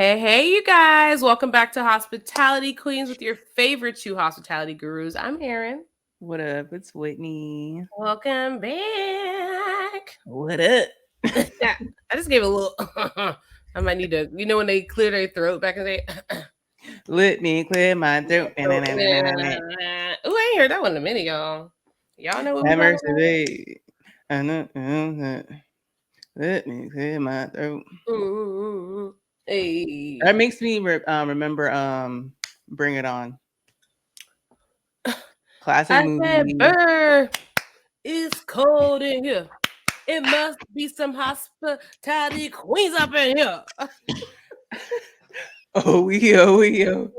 Hey, you guys. Welcome back to Hospitality Queens with your favorite two hospitality gurus. I'm Erin. What up? It's Whitney. Welcome back. What up? I just gave a little. I might need to, when they clear their throat back in the day. Let me clear my throat. Oh, I ain't heard that one in a minute, y'all. Y'all know what we Have talking mercy, babe. I know. Let me clear my throat. about? Hey. That makes me remember Bring It On. Classic I said, movie. Burr, it's cold in here. It must be some hospitality queens up in here. Oh, yo. You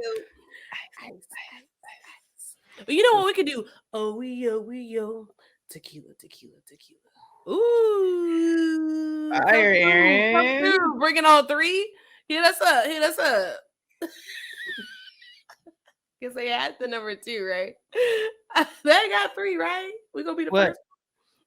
know what we could do? Oh, yo. Tequila. Ooh. Fire, Come Aaron. through. Bring it on three. Hit us up. Guess they had the number 2, right? They got 3, right? We gonna be the What? first.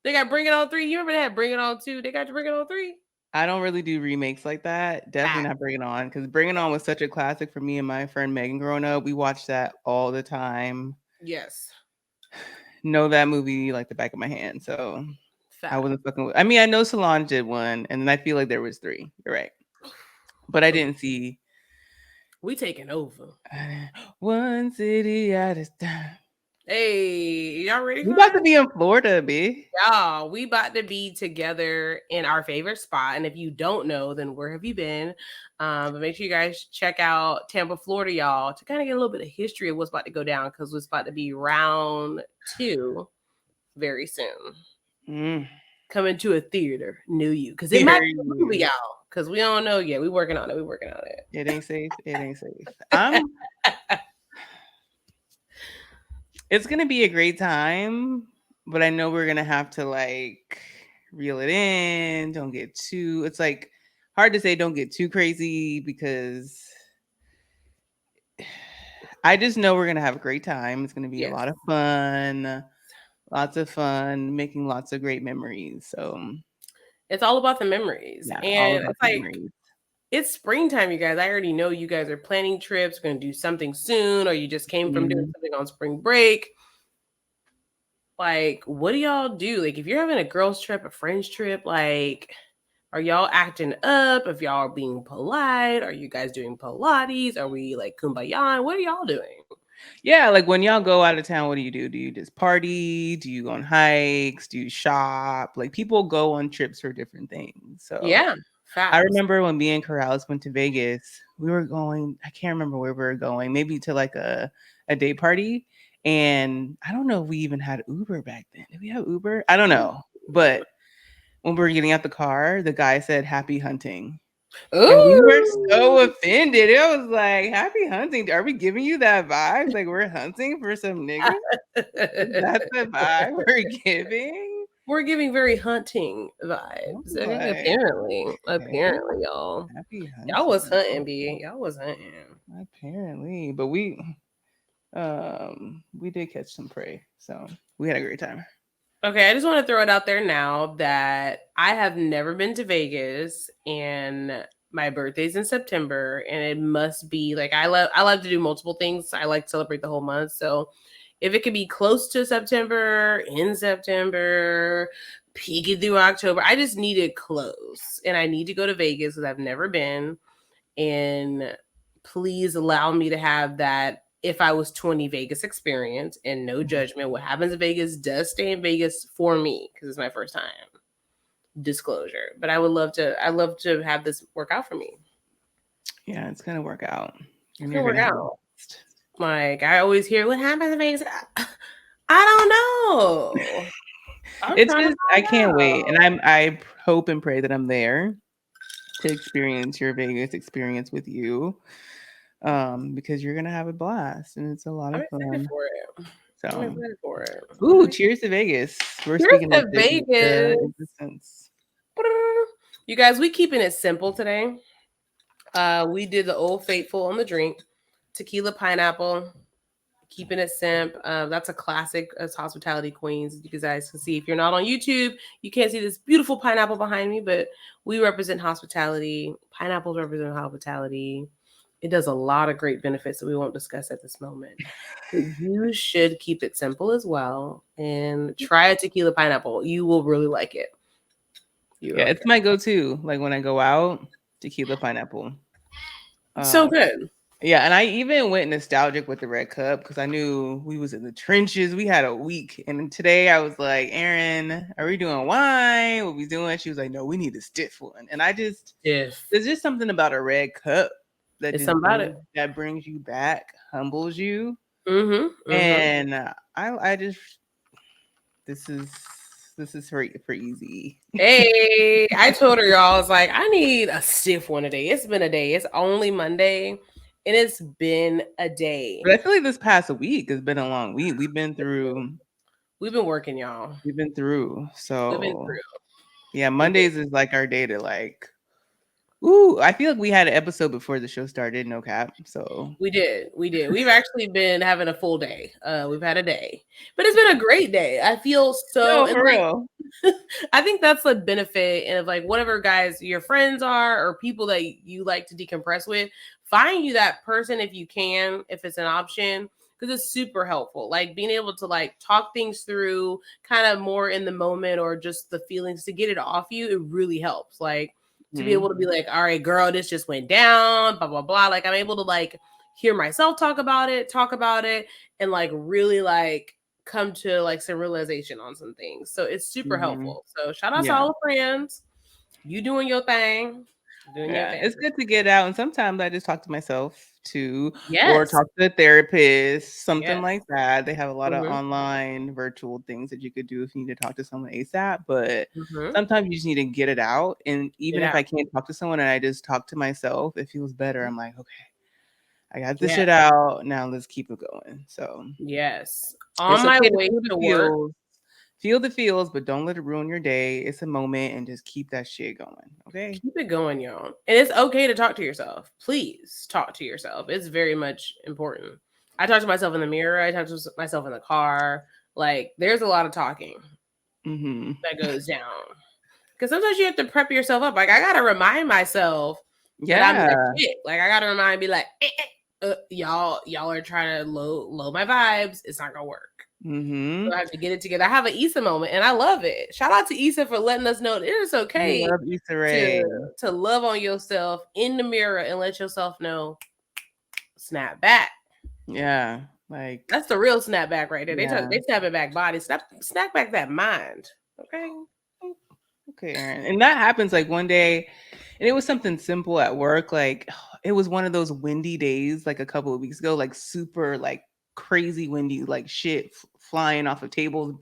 They got Bring It On 3. You remember they had Bring It On 2? They got to Bring It On 3. I don't really do remakes like that. Definitely not Bring It On, because Bring It On was such a classic for me and my friend Megan growing up. We watched that all the time. Yes. Know that movie like the back of my hand. So Fact. I wasn't fucking with. I mean, I know Solange did one, and then I feel like there was 3. You're right, but I didn't see. We taking over. One city at a time. Hey, y'all ready We for about that? to be in Florida, B. Y'all, we about to be together in our favorite spot. And if you don't know, then where have you been? But make sure you guys check out Tampa, Florida, y'all, to kind of get a little bit of history of what's about to go down because it's about to be round 2 very soon. Coming to a theater near you because it might be a movie, y'all. Because we don't know yet. We working on it. It ain't safe. It's gonna be a great time, but I know we're gonna have to like reel it in. Don't get too. It's like hard to say. Don't get too crazy because I just know we're gonna have a great time. It's gonna be a lot of fun. Lots of fun, making lots of great memories. So it's all about the memories. Yeah, all And about it's the like memories. it's springtime, you guys. I already know you guys are planning trips, going to do something soon, or you just came from doing something on spring break. Like, what do y'all do? Like, if you're having a girls' trip, a friends' trip, like, are y'all acting up? If y'all are being polite, are you guys doing Pilates? Are we like kumbaya? What are y'all doing? Yeah, like when y'all go out of town, what do you do? Do you just party? Do you go on hikes? Do you shop? Like people go on trips for different things. So yeah, I remember when me and Corrales went to Vegas, we were going, I can't remember where we were going, maybe to like a day party. And I don't know if we even had Uber back then. Did we have Uber? I don't know. But when we were getting out the car, the guy said, "Happy hunting." Ooh. And we were so offended. It was like, "Happy hunting. Are we giving you that vibe? Like we're hunting for some niggas? That's the vibe we're giving?" We're giving very hunting vibes. Apparently, y'all. Happy hunting. Y'all was hunting, B. Y'all was hunting. Apparently, but we did catch some prey, so we had a great time. Okay, I just want to throw it out there now that I have never been to Vegas, and my birthday's in September, and it must be like I love to do multiple things. I like to celebrate the whole month, so if it could be close to September, in September, peeking through October, I just need it close, and I need to go to Vegas because I've never been, and please allow me to have that if I was 20 Vegas experience and no judgment. What happens in Vegas does stay in Vegas for me because it's my first time. Disclosure. But I love to have this work out for me. Yeah, it's gonna work out. It's gonna work out. Like I always hear what happens in Vegas. I don't know. It's just I can't wait. And I hope and pray that I'm there to experience your Vegas experience with you. Because you're gonna have a blast and it's a lot of fun. Excited for it. So I'm excited for it. Ooh, cheers to Vegas. We're speaking to Vegas. Existence. You guys, we keeping it simple today. We did the Old Faithful on the drink, tequila, pineapple, keeping it simp. That's a classic as hospitality queens. You guys can see if you're not on YouTube, you can't see this beautiful pineapple behind me, but we represent hospitality. Pineapples represent hospitality. It does a lot of great benefits that we won't discuss at this moment. But you should keep it simple as well and try a tequila pineapple. You will really like it. You Yeah, really it's my go-to. Like when I go out, tequila pineapple. so Uh, good. yeah, and I even went nostalgic with the red cup because I knew we was in the trenches. We had a week, and then today I was like, "Erin, are we doing wine? What we doing?" She was like, "No, we need a stiff one." And If there's just something about a red cup that it's just something about it. brings you back, humbles you, Mm-hmm. Mm-hmm. and I just this is for easy. Hey, I told her, y'all, I was like, I need a stiff one today. It's been a day. It's only Monday, and it's been a day. But I feel like this past week has been a long week. We've been working, y'all. We've been through. We've been So through. yeah, We've been. Mondays is like our day to like. Ooh, I feel like we had an episode before the show started. No cap. So We did. We did. We've actually been having a full day. We've had a day, but it's been a great day. I feel so, no, and for like, real. I think that's the benefit of like whatever guys your friends are or people that you like to decompress with. Find you that person if you can, if it's an option, because it's super helpful. Like being able to like talk things through, kind of more in the moment or just the feelings to get it off you. It really helps. Like to be able to be like, all right, girl, this just went down, blah blah blah. Like I'm able to like hear myself talk about it, and like really like come to like some realization on some things. So it's super Mm-hmm. helpful. So shout out to Yeah. all the friends. You doing your thing. Doing your Yeah, thing. it's good to get out, and sometimes I just talk to myself too, or Yes. talk to a therapist, something Yes. like that. They have a lot of Mm-hmm. online virtual things that you could do if you need to talk to someone ASAP, but Mm-hmm. sometimes you just need to get it out. And Get even if out. I can't talk to someone and I just talk to myself, it feels better. Mm-hmm. I'm like, okay, I got this Yes. shit out. Now let's keep it going. So Yes. it's On my okay to way feel the to work. feels. Feel the feels, but don't let it ruin your day. It's a moment and just keep that shit going. Okay. Keep it going, y'all. And it's okay to talk to yourself. Please talk to yourself. It's very much important. I talk to myself in the mirror. I talk to myself in the car. Like, there's a lot of talking Mm-hmm. that goes down. Because sometimes you have to prep yourself up. Like, I got to remind myself that I'm the Yeah. shit. Like, I got to remind, be like, y'all are trying to low my vibes. It's not going to work. So Mm-hmm. I have to get it together. I have an Issa moment, and I love it. Shout out to Issa for letting us know that it is We okay love Issa Rae. to to love on yourself in the mirror and let yourself know, snap back. Yeah. Like, That's the real snap back right there. yeah. They snap it back body, snap back that mind. Okay. Okay, Erin. And that happens like one day, and it was something simple at work. Like, it was one of those windy days, like a couple of weeks ago, like super, like crazy windy, like shit flying off of tables.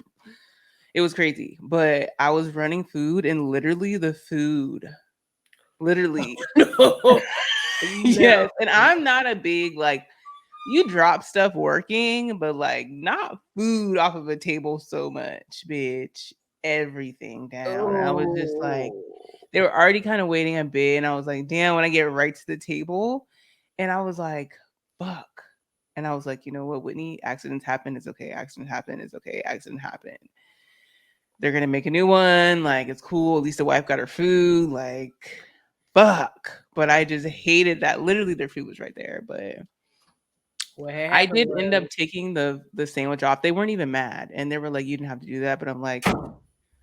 It was crazy. But I was running food, and literally the food, literally, No. No. yes. And I'm not a big, like, you drop stuff working, but like not food off of a table so much, bitch. Everything down. I was just like, Oh. they were already kind of waiting a bit, and I was like, damn, when I get right to the table, and I was like, fuck. And I was like, you know what, Whitney, accidents happen. It's okay. Accidents happen. It's okay. Accident happen. They're gonna make a new one. Like, it's cool. At least the wife got her food. Like, fuck. But I just hated that. Literally, their food was right there. But What had I happened did end up was, taking the sandwich off. They weren't even mad, and they were like, "You didn't have to do that." But I'm like,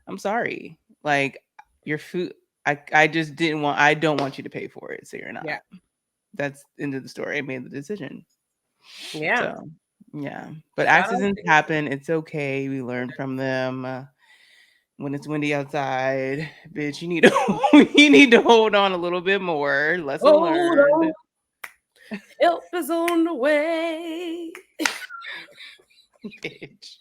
"I'm sorry. Like, your food. I just didn't want. I don't want you to pay for it, so you're yeah. not." That's end of the story. I made the decision. Yeah. So yeah, but Shout out accidents to you. happen. It's okay. We learn from them. When it's windy outside, bitch, you need to you need to hold on a little bit more. Lesson Hold learned. on. Help is on the way. Bitch.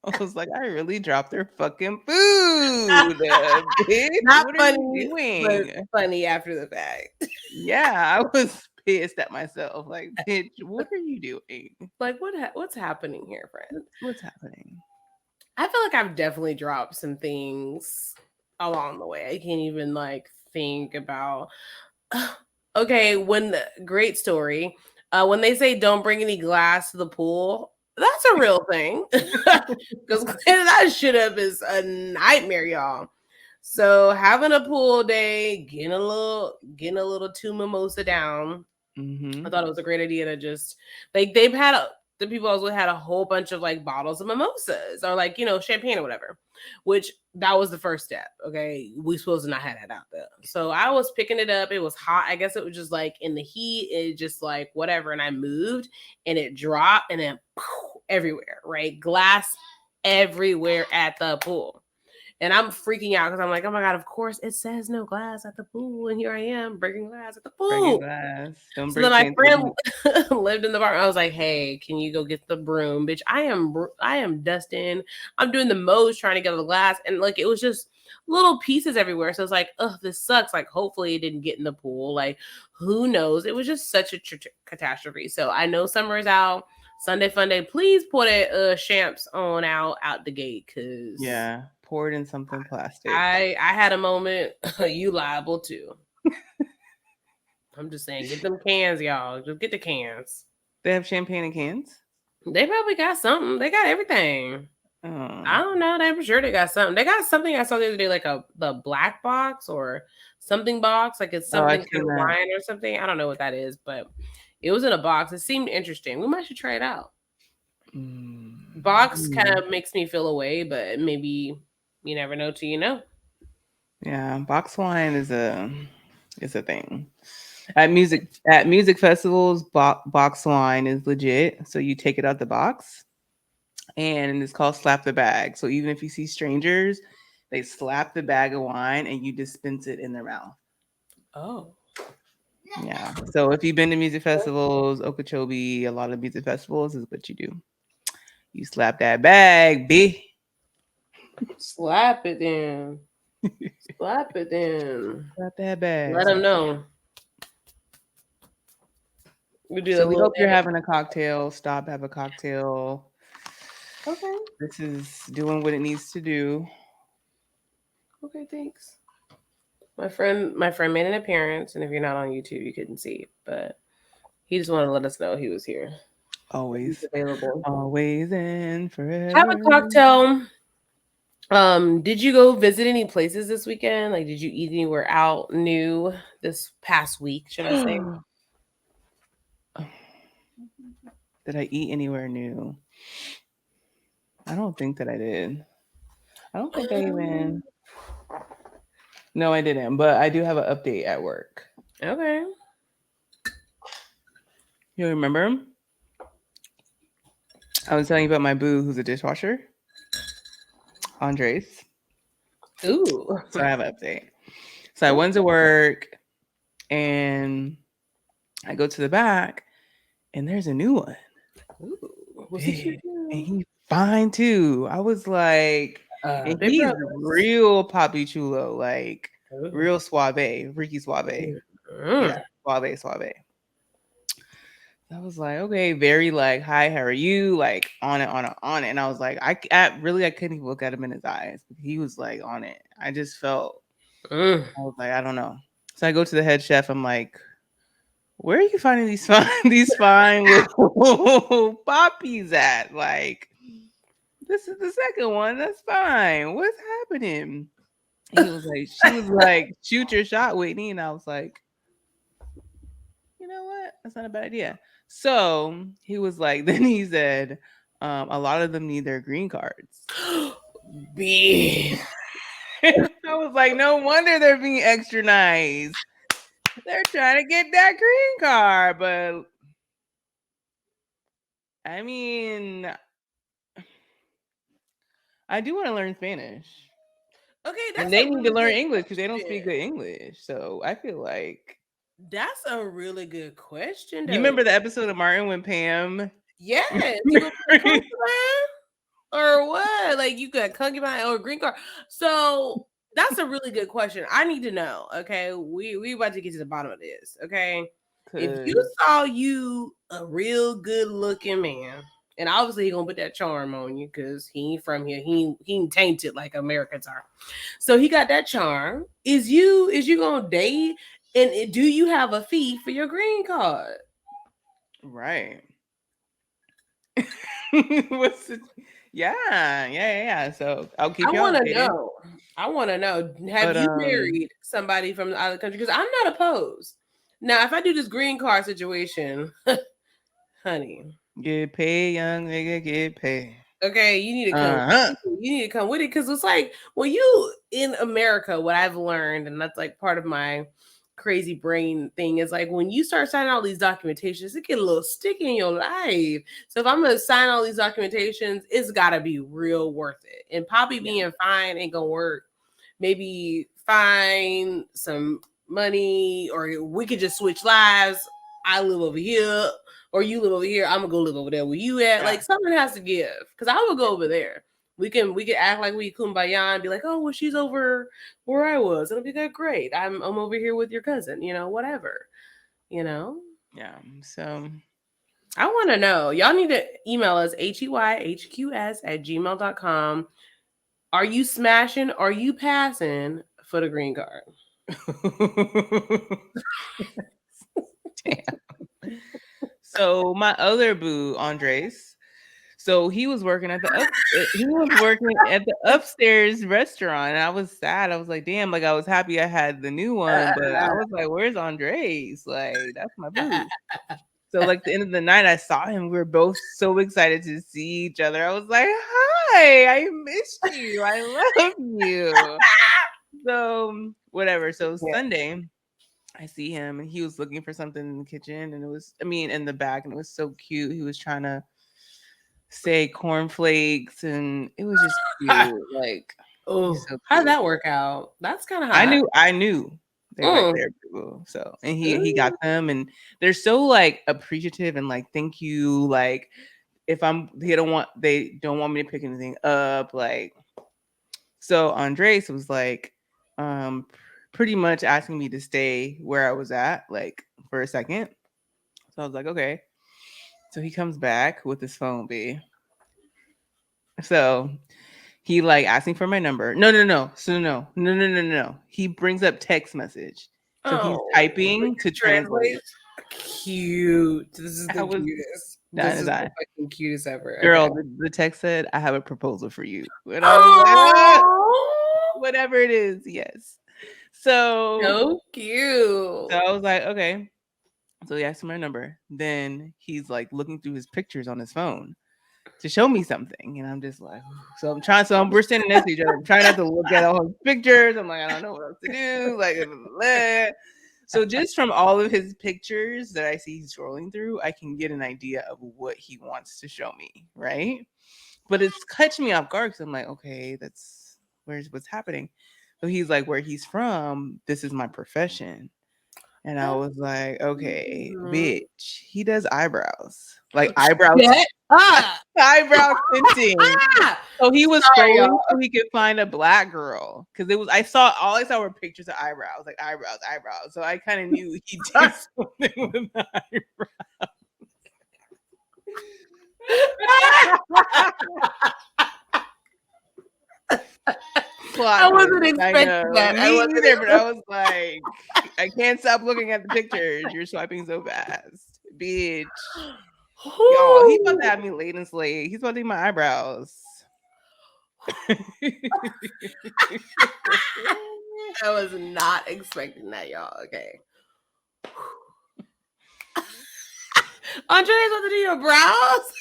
I was like, I really dropped their fucking food, bitch. Not What are you funny, but doing? funny after the fact. Yeah, I was pissed at myself. Like, bitch, what are you doing? Like what's happening here, friend? What's happening? I feel like I've definitely dropped some things along the way. I can't even like think about. Okay, great story. When they say don't bring any glass to the pool, that's a real thing. Because cleaning that shit up is a nightmare, y'all. So having a pool day, getting a little two mimosa down, I Mm-hmm. thought it was a great idea to just like they've had the people I was with had a whole bunch of like bottles of mimosas or like champagne or whatever, which that was the first step. Okay, we supposed to not have that out there. So I was picking it up. It was hot. I guess it was just like in the heat. It just like whatever, and I moved and it dropped and then everywhere. Right, glass everywhere at the pool. And I'm freaking out because I'm like, oh my God, of course it says no glass at the pool. And here I am breaking glass at the Breaking pool. glass. Don't So then break my things to the friend beach. lived in the apartment. I was like, "Hey, can you go get the broom, bitch? I am dusting. I'm doing the most trying to get the glass, and like it was just little pieces everywhere. So it's like, oh, this sucks. Like, hopefully it didn't get in the pool. Like, who knows? It was just such a catastrophe. So I know summer is out. Sunday fun day. Please put a champs on out the gate, cause Yeah. Pour it in something plastic. I had a moment. You liable too. I'm just saying, get them cans, y'all. Just get the cans. They have champagne in cans? They probably got something. They got everything. Oh. I don't know. I'm sure they got something. They got something I saw the other day, like the black box or something box, like it's Oh, something I've kind seen of that. wine or something. I don't know what that is, but it was in a box. It seemed interesting. We might should try it out. Box kind Mm. of makes me feel away, but maybe you never know till you know. Yeah, box wine is a thing. At music festivals, box wine is legit. So you take it out the box, and it's called slap the bag. So even if you see strangers, they slap the bag of wine and you dispense it in their mouth. Oh, Yeah. So if you've been to music festivals, Okeechobee, a lot of music festivals is what you do. You slap that bag, B. slap it in. Slap it in. Slap that bag. Let them know. We do a So we little hope you're dance. having a cocktail. Stop, have a cocktail. Okay. This is doing what it needs to do. Okay. Thanks. My friend made an appearance, and if you're not on YouTube, you couldn't see, but he just wanted to let us know he was here. He's Always, available. always and Have a forever. cocktail. Did you go visit any places this weekend? Like, did you eat anywhere out new this past week? Should I say? Did I eat anywhere new? I don't think that I did. I don't think I Um, even. No, I didn't. But I do have an update at work. okay. You remember? I was telling you about my boo who's a dishwasher, Andres. Ooh. So I have an update. So I Ooh. went to work and I go to the back and there's a new one. Was he cute Big. And too? he's fine too. I was like, and Big he's brothers. real Poppy Chulo, like Ooh. real suave, Ricky Suave. Yeah, Mm. suave, suave. I was like, okay, very like, hi, how are you? Like on it, on it, on it. And I was like, I couldn't even look at him in his eyes. He was like on it. I just felt, Mm. I was like, I don't know. So I go to the head chef. I'm like, where are you finding these fine, these fine little poppies at? Like, this is the second one. That's fine. What's happening? He was like, she was like, shoot your shot, Whitney. And I was like, you know what? That's not a bad idea. So he was like, then he said, a lot of them need their green cards. B. I was like, no wonder they're being extra nice. They're trying to get that green card. But I mean, I do want to learn Spanish. Okay, And that's they a need to really learn good English because they don't question. speak good English. So I feel like That's a really good question, you though. remember the episode of Martin when Pam Yes, you gonna be a concubine or what? Like you got concubine or green card. So that's a really good question. I need to know. Okay, we about to get to the bottom of this. Okay, if you because saw you a real good looking man, and obviously he gonna put that charm on you because he ain't from here. He ain't tainted like Americans are. So he got that charm. Is you gonna date? And do you have a fee for your green card? Right. What's the, yeah. So I'll I keep you want to updated. know. I want to know. Have But you married somebody from the other country? Because I'm not opposed. Now, if I do this green card situation, honey, get paid, young nigga, get paid. okay, you need to come. Uh-huh. You need to come with it because it's like when you in America, what I've learned, and that's like part of my crazy brain thing is like when you start signing all these documentations, it get a little sticky in your life. So if I'm gonna sign all these documentations, it's gotta be real worth it. And Poppy Yeah. being fine ain't gonna work. Maybe find some money, or we could just switch lives. I live over here, or you live over here. I'm gonna go live over there where you at. Yeah. Like something has to give, because I would go over there. We can act like we kumbaya and be like, oh well, she's over where I was. It'll be that great. I'm over here with your cousin. Whatever. You know. Yeah. So I want to know. Y'all need to email us heyhqs@gmail.com. Are you smashing? Are you passing for the green card? damn. So my other boo, Andres. So he was working at the upstairs restaurant, and I was sad. I was like, damn, like I was happy I had the new one, but I was like, where's Andres? Like, that's my boo. So like the end of the night, I saw him. We were both so excited to see each other. I was like, hi, I missed you. I love you. So whatever. So Yeah. Sunday, I see him and he was looking for something in the kitchen, and in the back, and it was so cute. He was trying to say cornflakes, and it was just cute. Like, he's Oh, so how'd cute. that work out? That's kind of I hot. knew they were right Mm. there, people. So, and he got Mm. them, and they're so like appreciative and like thank you. Like, if they don't want me to pick anything up. Like, so Andres was like, um, pretty much asking me to stay where I was at, like for a second. So I was like, okay. So he comes back with his phone, B. So he like asking for my number. No. So no. He brings up text message. So he's Oh, we typing to can translate. translate. Cute. This is I the was cutest. dying This to is the die. fucking cutest ever. Okay. Girl, the text said, I have a proposal for you. And I was like, "Ah, Oh, whatever it is, yes. So so cute. so I was like, okay. So he asked me my number. Then he's like looking through his pictures on his phone to show me something. And I'm just like, so we're standing next to each other. I'm trying not to look at all his pictures. I'm like, I don't know what else to do. Like, blah. So just from all of his pictures that I see he's scrolling through, I can get an idea of what he wants to show me, right? But it's catching me off guard because I'm like, okay, that's what's happening. So he's like, where he's from, this is my profession. And I was like, okay, Mhm. bitch, he does eyebrows. Like eyebrows, Shut up. eyebrow tinting. Ah! So he was Sorry, scrolling y'all. so he could find a black girl. Cause all I saw were pictures of eyebrows, like eyebrows. So I kind of knew he did something with the eyebrows. I Plot wasn't twist. I expecting know. that. I Me wasn't neither, but expecting. I was like, I can't stop looking at the pictures. You're swiping so fast. Bitch. Y'all, he about to have me late and slay. He's about to do my eyebrows. I was not expecting that, y'all. Okay. Andre's about to do your brows?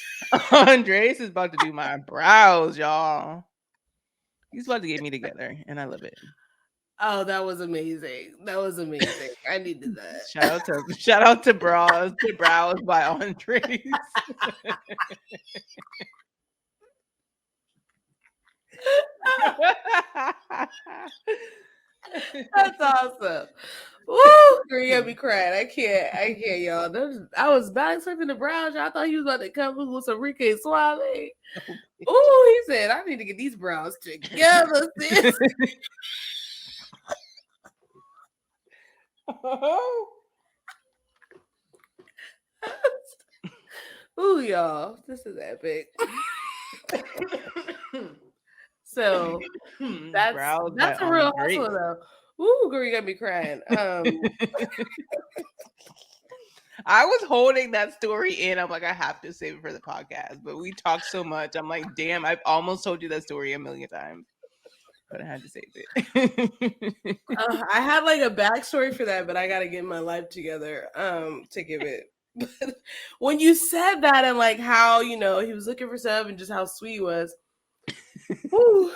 Andres is about to do my brows, y'all. He's about to get me together, and I love it. Oh, that was amazing. That was amazing. I needed that. Shout out to brows by Andres. That's awesome. Woo! Girl, you got me crying. I can't, y'all. I was not expecting the brows. Y'all. I thought he was about to come with some Ricky Suave. Ooh, he said, I need to get these brows together, sis. Ooh, y'all. This is epic. So Brows by that's a real hustle Andres. though. Ooh, girl, you got me crying. I was holding that story in. I'm like, I have to save it for the podcast. But we talked so much. I'm like, damn, I've almost told you that story a million times. But I had to save it. I had like a backstory for that, but I got to get my life together to give it. But when you said that and like how he was looking for stuff and just how sweet he was, whew,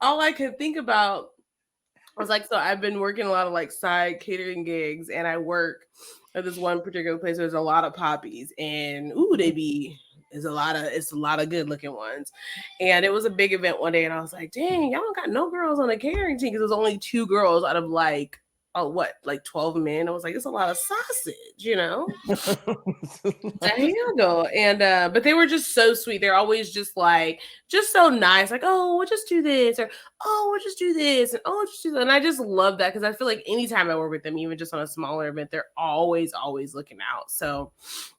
all I could think about was like, so I've been working a lot of like side catering gigs, and I work at this one particular place. There's a lot of poppies, and ooh, it's a lot of good looking ones. And it was a big event one day, and I was like, dang, y'all don't got no girls on the catering team because there's only 2 girls out of like, oh, what, like 12 men. I was like, it's a lot of sausage. There you go. And but they were just so sweet. They're always just so nice, like, oh, we'll just do this, or oh, we'll just do this, and oh, we'll just do that. And I just love that because I feel like anytime I work with them, even just on a smaller event, they're always looking out. So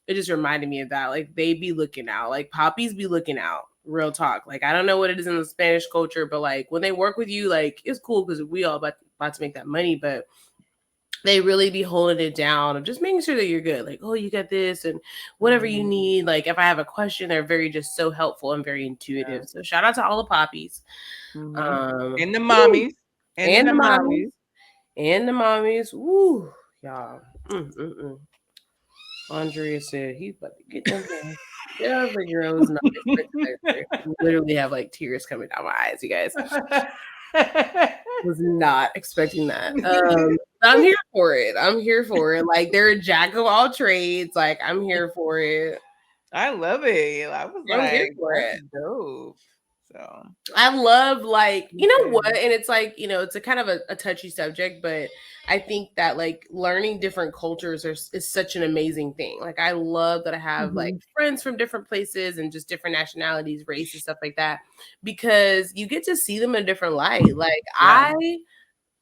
it just reminded me of that. Like they be looking out, like poppies be looking out. Real talk. Like I don't know what it is in the Spanish culture, but like when they work with you, like it's cool because we all about to make that money, but they really be holding it down of just making sure that you're good. Like, oh, you got this and whatever you need. Like, if I have a question, they're very just so helpful and very intuitive. So shout out to all the poppies. And the mommies. And the mommies. And the mommies. Woo, y'all. Andrea said he's about to get them down. Yeah, I was like, girl, was not expecting that. I literally have like tears coming down my eyes, you guys. Was not expecting that. I'm here for it. I'm here for it. Like they're a jack of all trades. Like I'm here for it. I love it. I was I'm here like, for that's it. dope. So I love like you know what, and it's like it's a kind of a touchy subject, but I think that like learning different cultures is such an amazing thing. Like I love that I have like friends from different places and just different nationalities, races, stuff like that, because you get to see them in a different light. Like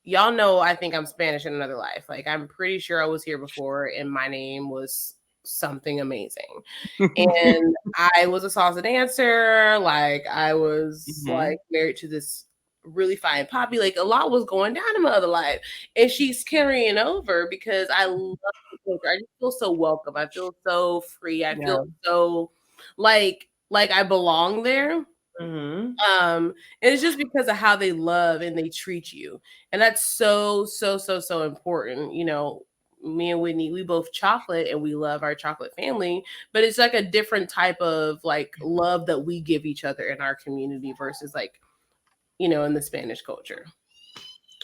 y'all know I think I'm Spanish in another life. Like I'm pretty sure I was here before and my name was something amazing. And I was a salsa dancer. Like I was like married to this really fine poppy. Like a lot was going down in my other life. And she's carrying over because I love the culture. I just feel so welcome. I feel so free. I feel so like I belong there. And it's just because of how they love and they treat you. And that's so important. Me and Whitney, we both chocolate and we love our chocolate family, but it's like a different type of like love that we give each other in our community versus like, in the Spanish culture.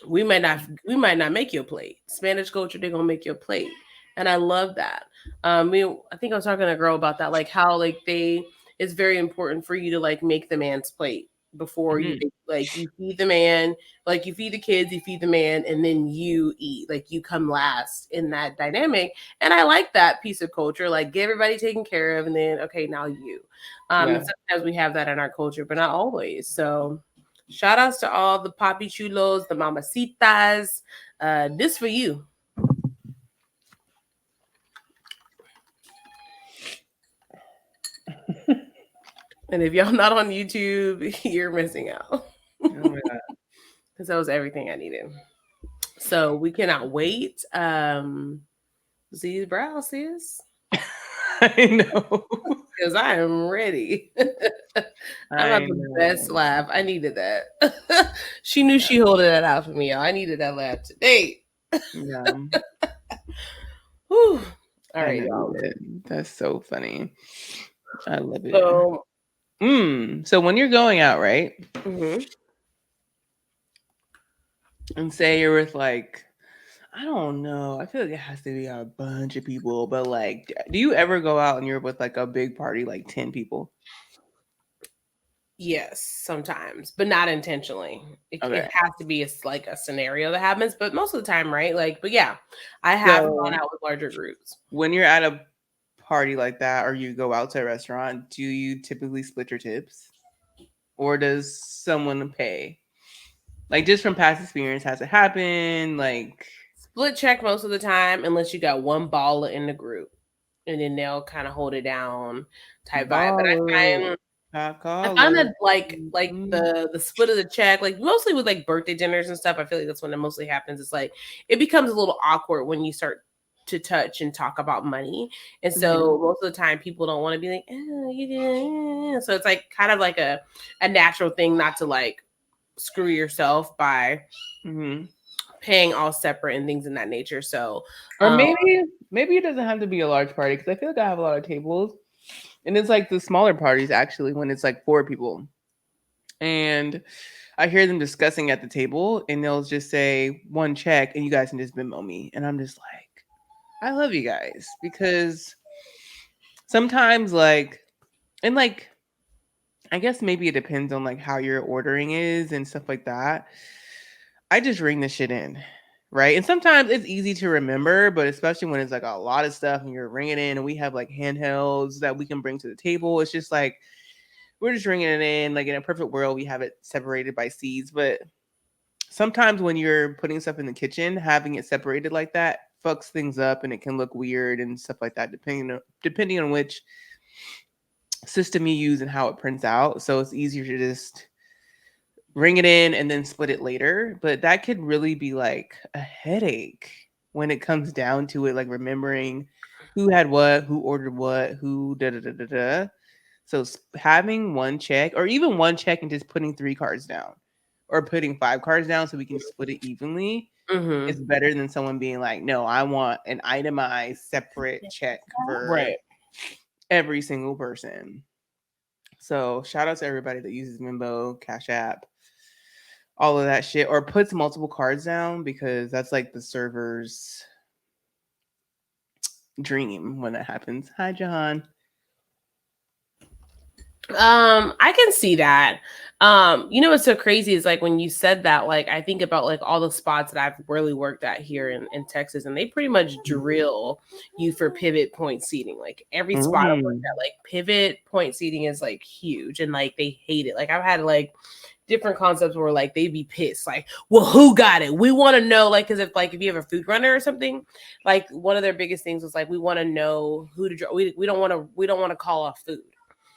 We might not make you a plate. Spanish culture, they're gonna make you a plate. And I love that. I think I was talking to a girl about that, like how like it's very important for you to like make the man's plate before you like you feed the man, like you feed the kids, you feed the man, and then you eat. Like you come last in that dynamic. And I like that piece of culture, like get everybody taken care of, and then okay, now you. And sometimes we have that in our culture, but not always. So shout outs to all the papi chulos, the mamacitas. This for you. And if y'all not on YouTube, you're missing out. Because that was everything I needed. So we cannot wait. Z's brow, sis. I know. Because I am ready. I have the best laugh. I needed that. She knew she holding that out for me, y'all. I needed that laugh today. Yeah. Whew. All right, y'all. That's so funny. I love it. So when you're going out, right? And say you're with like, I don't know. I feel like it has to be a bunch of people, but like, do you ever go out and you're with like a big party, like 10 people? Yes, sometimes, but not intentionally. It has to be like a scenario that happens, but most of the time, right? Like, but yeah, I have gone out with larger groups. When you're at a party like that, or you go out to a restaurant, do you typically split your tips, or does someone pay? Like just from past experience, has it happened? Like split check most of the time, unless you got one baller in the group, and then they'll kind of hold it down type vibe. But I find I find Alcoholic. that like Mhm. the split of the check, like mostly with like birthday dinners and stuff, I feel like that's when it mostly happens. It's like it becomes a little awkward when you start to touch and talk about money. And Mhm. so most of the time people don't want to be like, oh, you did. So it's like kind of like a natural thing not to like screw yourself by Mhm. paying all separate and things in that nature. So Or um maybe it doesn't have to be a large party because I feel like I have a lot of tables, and it's like the smaller parties actually when it's like 4 people, and I hear them discussing at the table, and they'll just say one check, and you guys can just Venmo me, and I'm just like, I love you guys because sometimes and like I guess maybe it depends on like how your ordering is and stuff like that. I just ring the shit in. Right. And sometimes it's easy to remember, but especially when it's like a lot of stuff and you're ringing in and we have like handhelds that we can bring to the table. It's just like we're just ringing it in. Like in a perfect world, we have it separated by seeds. But sometimes when you're putting stuff in the kitchen, having it separated like that fucks things up and it can look weird and stuff like that, depending on which system you use and how it prints out. So it's easier to just ring it in and then split it later. But that could really be like a headache when it comes down to it, like remembering who had what, who ordered what, who da da da da da. So having one check or even one check and just putting 3 cards down or putting 5 cards down so we can split it evenly is mhm. better than someone being like, no, I want an itemized separate check for Right. every single person. So shout out to everybody that uses Mimbo, Cash App, all of that shit, or puts multiple cards down because that's like the server's dream when that happens. Hi, John. I can see that. You know what's so crazy is like when you said that, like I think about like all the spots that I've really worked at here in Texas, and they pretty much drill you for pivot point seating. Like every spot I've worked Mm. at, like pivot point seating is like huge, and like they hate it. Like I've had like different concepts where like they'd be pissed, like, well, who got it? We want to know, like, because if you have a food runner or something, like one of their biggest things was like we want to know who to draw. We don't want to call off food.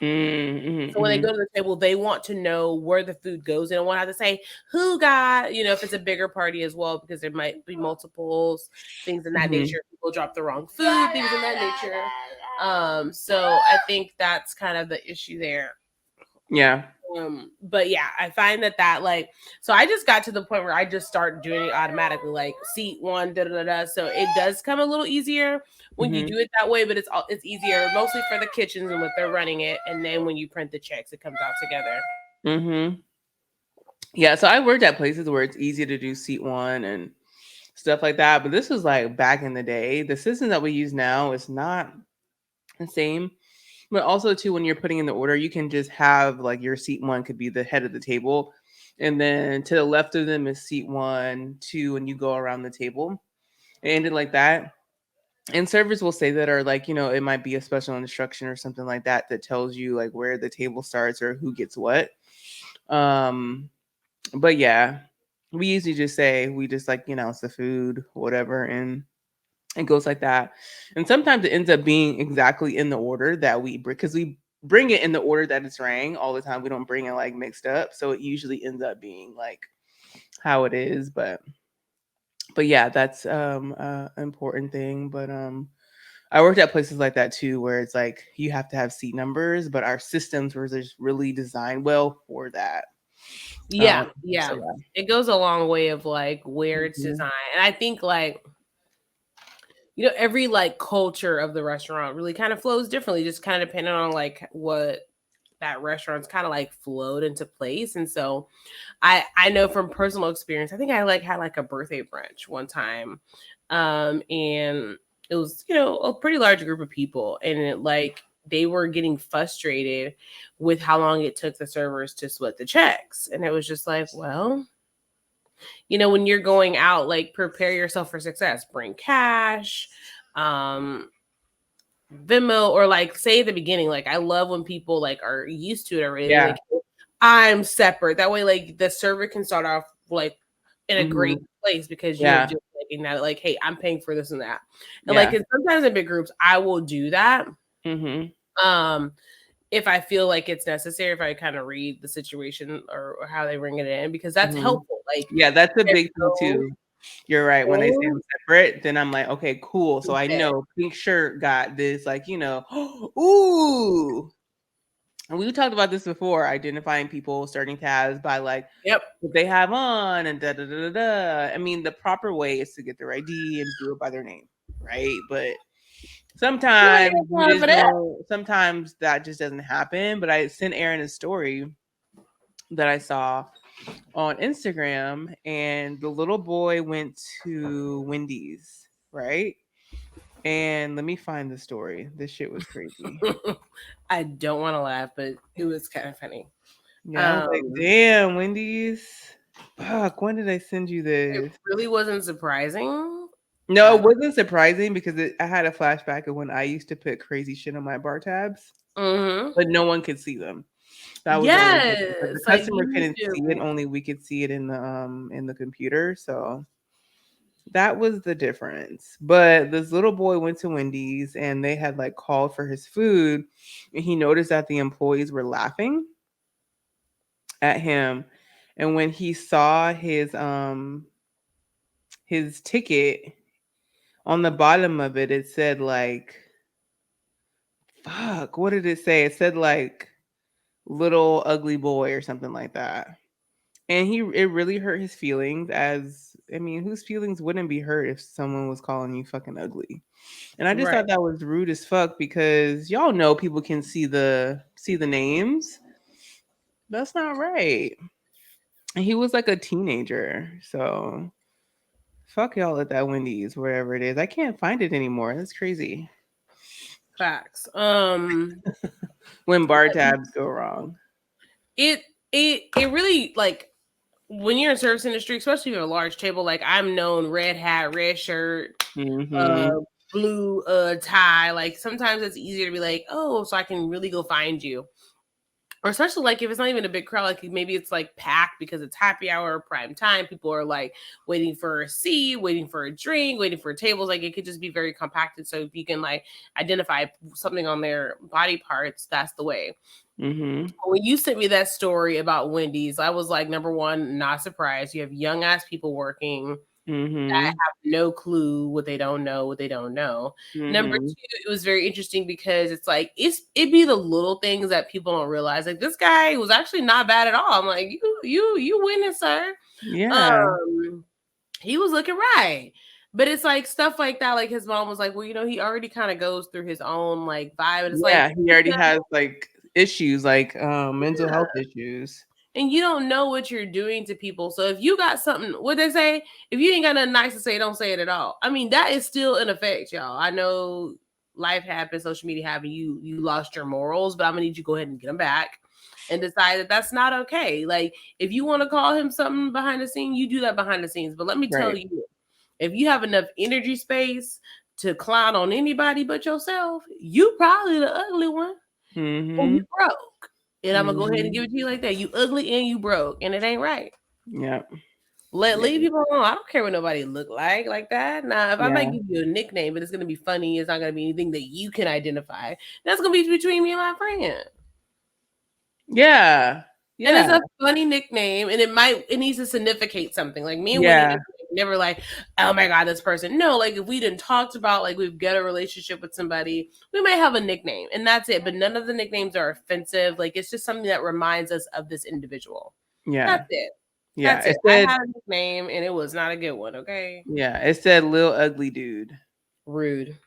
Mm-hmm, So when they mm-hmm, go to the table, they want to know where the food goes. They don't want to have to say who got, if it's a bigger party as well, because there might be multiples, things in that mm-hmm. nature. People drop the wrong food, things in that nature. So I think that's kind of the issue there. Yeah. But yeah, I find that like, so I just got to the point where I just start doing it automatically, like seat one, da da da. So it does come a little easier when you Mm-hmm, do it that way, but it's easier mostly for the kitchens and what they're running it, and then when you print the checks, it comes out together. mm-hmm. Yeah. So I worked at places where it's easy to do seat one and stuff like that. But this was like back in the day. The system that we use now is not the same. But also too, when you're putting in the order, you can just have like your seat one could be the head of the table. And then to the left of them is seat one, two, and you go around the table. It ended like that. And servers will say that, or like, it might be a special instruction or something like that that tells you like where the table starts or who gets what. Um, but yeah, we usually just say we just like, it's the food, whatever, and it goes like that. And sometimes it ends up being exactly in the order that we bring because we bring it in the order that it's rang all the time. We don't bring it like mixed up. So it usually ends up being like how it is. But yeah, that's important thing. But I worked at places like that too, where it's like you have to have seat numbers, but our systems were just really designed well for that. Yeah, So yeah. yeah. It goes a long way of like where it's Mhm. designed. And I think like, every like culture of the restaurant really kind of flows differently, just kind of depending on like what that restaurant's kind of like flowed into place. And so I know from personal experience, I think I like had like a birthday brunch one time. And it was, a pretty large group of people, and it like they were getting frustrated with how long it took the servers to split the checks. And it was just like, well, when you're going out, like prepare yourself for success. Bring cash, um, Venmo, or like say at the beginning, like I love when people like are used to it already. They're Yeah. like, I'm separate. That way, like the server can start off like in a great Hmm. place because you have Yeah. just like that, like, hey, I'm paying for this and that. And like Yeah. sometimes in big groups, I will do that. Hmm. Um, if I feel like it's necessary, if I kind of read the situation or how they bring it in, because that's Mhm. helpful. Like, Yeah, that's a there's big thing no too. You're right. When they say oh, I'm separate, then I'm like, okay, cool. So I okay. know pink shirt got this, like, ooh. And we talked about this before, identifying people, starting tabs by like Yep. what they have on and da da da da da. I mean, the proper way is to get their ID and do it by their name, right? But You ain't sometimes got you time just for that. don't. Sometimes that just doesn't happen. But I sent Erin a story that I saw on Instagram, and the little boy went to Wendy's, right? And let me find the story. This shit was crazy. I don't want to laugh, but it was kind of funny. Yeah, I was like, Um, damn, Wendy's. Fuck, when did I send you it this? really wasn't surprising. No, Uh, it wasn't surprising because I had a flashback of when I used to put crazy shit on my bar tabs, hmm but no one could see them. That was the only difference. Like the Yes, like customer you need couldn't see it, to. only we could see it in the computer. So that was the difference. But this little boy went to Wendy's and they had like called for his food, and he noticed that the employees were laughing at him. And when he saw his ticket, on the bottom of it, it said like, fuck, what did it say? It said like little ugly boy or something like that. And it really hurt his feelings, as I mean, whose feelings wouldn't be hurt if someone was calling you fucking ugly? And I just Right. thought that was rude as fuck because y'all know people can see the names. That's not right. And he was like a teenager. So fuck y'all at that Wendy's, wherever it is. I can't find it anymore. That's crazy. Facts. When bar tabs go wrong. It it really like when you're in service industry, especially if you're a large table. Like I'm known, red hat, red shirt, uh, Mm-hmm. blue tie. Like sometimes it's easier to be like, oh, so I can really go find you. Or especially like if it's not even a big crowd, like maybe it's like packed because it's happy hour, prime time. People are like waiting for a seat, waiting for a drink, waiting for tables. Like it could just be very compacted. So if you can like identify something on their body parts, that's the way. Mm-hmm. When you sent me that story about Wendy's, I was like, number one, not surprised. You have young ass people working that Mm-hmm. have no clue what they don't know, what they don't know. Number Mm-hmm. two, it was very interesting because it's like it be the little things that people don't realize. Like this guy was actually not bad at all. I'm like, you winning, sir. Yeah. Um, he was looking right. But it's like stuff like that. Like his mom was like, well, he already kind of goes through his own like vibe. And it's like, Yeah. He already has like issues, like mental yeah. health issues. And you don't know what you're doing to people. So if you got something, what they say, if you ain't got nothing nice to say, don't say it at all. I mean, that is still in effect, y'all. I know life happens, social media happened, you lost your morals, but I'm gonna need you to go ahead and get them back and decide that that's not okay. Like if you want to call him something behind the scene, you do that behind the scenes. But let me tell Right. you, if you have enough energy space to clown on anybody but yourself, you probably the ugly one and you Mm-hmm. broke. And I'm gonna go ahead and Mm-hmm. give it to you like that. You ugly and you broke, and it ain't right. Yeah. Let Yeah. leave people alone. I don't care what nobody look like that. Now, if I might Yeah. give you a nickname, but it's gonna be funny, it's not gonna be anything that you can identify. That's gonna be between me and my friend. Yeah. And it's Yeah. a funny nickname, and it needs to significate something. Like me and Whitney Yeah. just never like, oh my god, this person. No, like if we didn't talked about like we've got a relationship with somebody, we might have a nickname, and that's it. But none of the nicknames are offensive. Like it's just something that reminds us of this individual. That's Yeah. it. Yeah. That's it. It I said, had a nickname, and it was not a good one. Okay, yeah, it said little ugly dude. rude.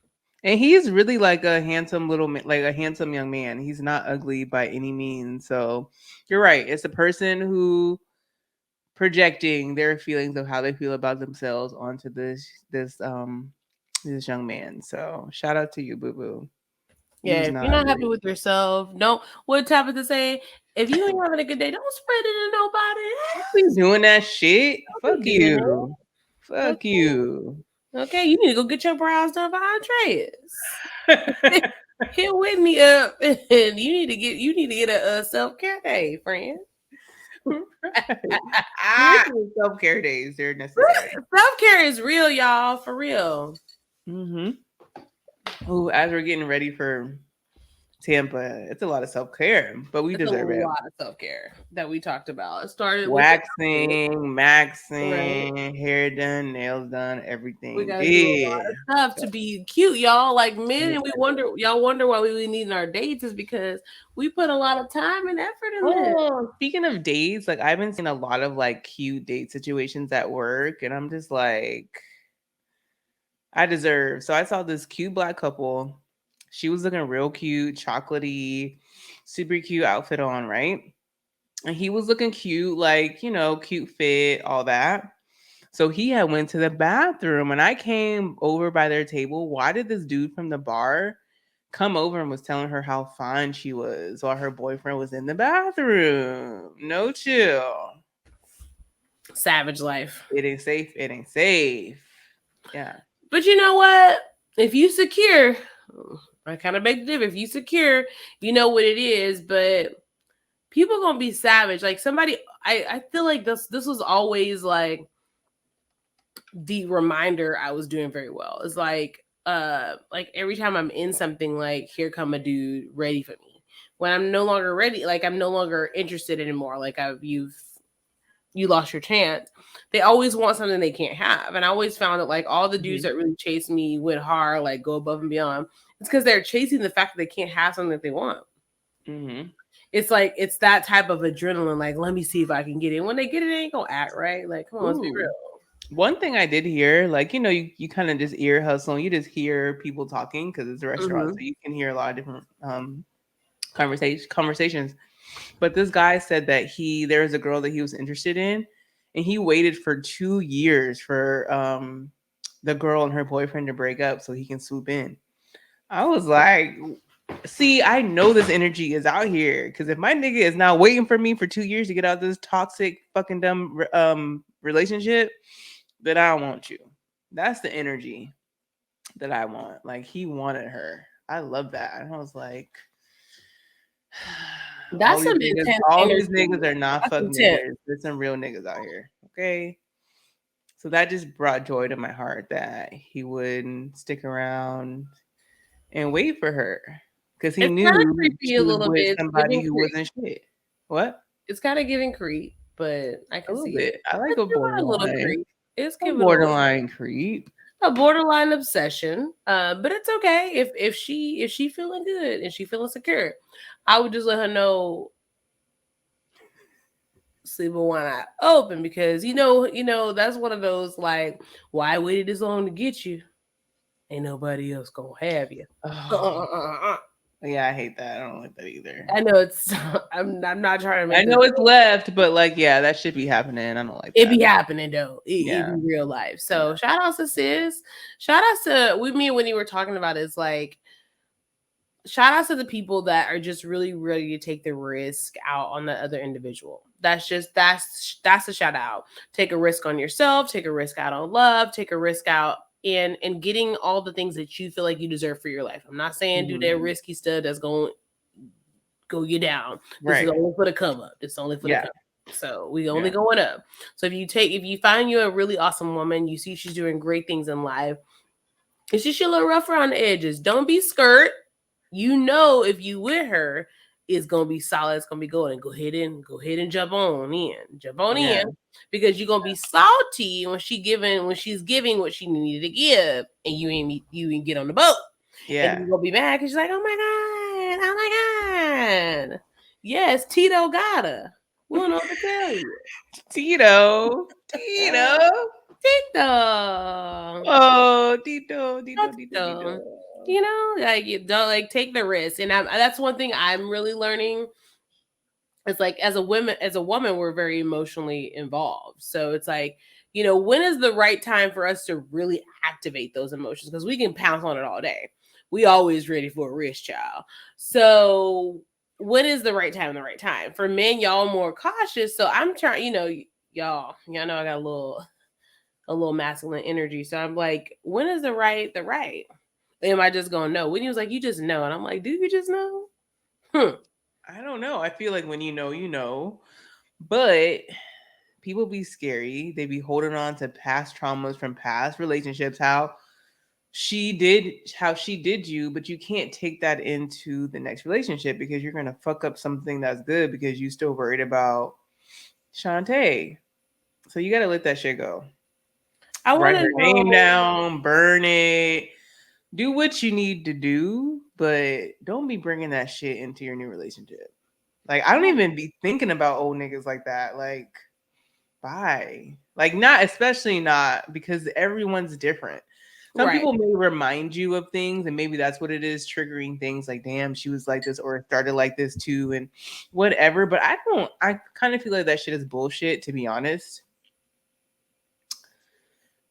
And he's really like a handsome little like a handsome young man. He's not ugly by any means. So you're right. It's a person who projecting their feelings of how they feel about themselves onto this young man. So shout out to you, boo boo. Yeah, He's if you're not not happy ugly. with yourself, don't. What Tabitha to say? If you ain't having a good day, don't spread it to nobody He's else. doing that shit. Don't Fuck be doing you. that. Fuck you. Okay, you need to go get your brows done by Andreas. Hit Whitney up, and you need to get a self care day, friend. Right. Seriously, self-care days, they're necessary. Self care is real, y'all, for real. Mm-hmm. Oh, as we're getting ready for Tampa. It's a lot of self care, but we It's a deserve it. lot of self care that we talked about. It started with the outfit, Waxing, right? maxing, hair done, nails done, We everything got to do a lot did. of stuff to be cute, y'all. Like men, and we Exactly. wonder, y'all wonder why we need our dates is because we put a lot of time and effort in this. Oh, speaking of dates, like I've been seeing a lot of like cute date situations at work, and I'm just like, I deserve. So I saw this cute black couple. She was looking real cute, chocolatey, super cute outfit on, right? And he was looking cute, like, cute fit, all that. So he had went to the bathroom and I came over by their table. Why did this dude from the bar come over and was telling her how fine she was while her boyfriend was in the bathroom? No chill. Savage life. It ain't safe. It ain't safe. Yeah. But you know what? If you secure, I kind of beg to differ. If you secure, you know what it is. But people gonna be savage. Like somebody, I feel like this was always the reminder I was doing very well. It's like every time I'm in something, like here come a dude ready for me. When I'm no longer ready, like I'm no longer interested anymore. Like you lost your chance. They always want something they can't have. And I always found that like all the dudes Mhm. that really chase me went hard, like go above and beyond. It's because they're chasing the fact that they can't have something that they want. Mhm. It's like it's that type of adrenaline. Like, let me see if I can get it. When they get it, they ain't gonna act right. Like, come on, let's be Ooh. real. One thing I did hear, like, you kind of just ear hustle and you just hear people talking because it's a restaurant. So Mm-hmm. you can hear a lot of different conversations. But this guy said that there was a girl that he was interested in, and he waited for 2 years for the girl and her boyfriend to break up so he can swoop in. I was like, see, I know this energy is out here because if my nigga is not waiting for me for 2 years to get out of this toxic fucking dumb relationship, then I don't want you. That's the energy that I want. Like he wanted her. I love that. And I was like, That's some intense all energy. these niggas are not That's fuck intense. niggers. There's some real niggas out here. Okay. So that just brought joy to my heart that he would stick around and wait for her. Because he It's kind of knew creepy she a was little with bit. It's somebody giving who creep. wasn't shit. What? It's kind of giving creep, but I A can little see it. bit. I like Let's a give it a little borderline. creep. It's A giving borderline creep. a borderline obsession. But it's okay if she feeling good and she feeling secure. I would just let her know sleep with one eye open because that's one of those like why I waited this long to get you. Ain't nobody else gonna have you. Oh, yeah, I hate that. I don't like that either. I know it's. I'm not trying to I make this. know it's left, but like, yeah, that should be happening. I don't like It that. be happening though. It Yeah. be real life. Yeah. So shout outs to sis. Shout outs to with me when you were talking about it, it's like shout outs to the people that are just really ready to take the risk out on the other individual. That's a shout out. Take a risk on yourself, take a risk out on love, take a risk out in getting all the things that you feel like you deserve for your life. I'm not saying do Mhm. that risky stuff that's going to go you down. This is Right. only for the come up. This is only for the Yeah. come up. So we only Yeah. going up. So if you find you a really awesome woman, you see she's doing great things in life, it's just a little rough around the edges. Don't be skirt. You know if you with her, it's gonna be solid. It's gonna be golden. Go ahead and jump on in. Jump on in Yeah. because you're gonna be salty when she's giving what she needed to give, and you ain't get on the boat, and Yeah. you're gonna be mad because you're like, oh my god, yes, Tito got her. We don't know what to tell you. Tito. Tito. Tito. Oh, Tito, Tito, Tito, So, Tito. like you don't like take the risk, and that's one thing I'm really learning. It's like as a woman, we're very emotionally involved. So it's like when is the right time for us to really activate those emotions because we can pounce on it all day. We always ready for a risk, child. So when is the right time? The right time for men, y'all more cautious. So I'm trying, y'all know I got a little masculine energy. So I'm like, when is the right? Am I just gonna know? When he was like, you just know, and I'm like, do you just know? I don't know. I feel like when you know. But people be scary. They be holding on to past traumas from past relationships. How she did how she did you, but you can't take that into the next relationship because you're gonna fuck up something that's good because you still worried about Shantae. So you gotta let that shit go. I want Write to her name know. down, burn it, do what you need to do, but don't be bringing that shit into your new relationship. Like I don't even be thinking about old niggas like that. Like bye. Like not especially not because everyone's different. Some Right. people may remind you of things and maybe that's what it is triggering things like damn she was like this or it started like this too and whatever, but I kind of feel like that shit is bullshit to be honest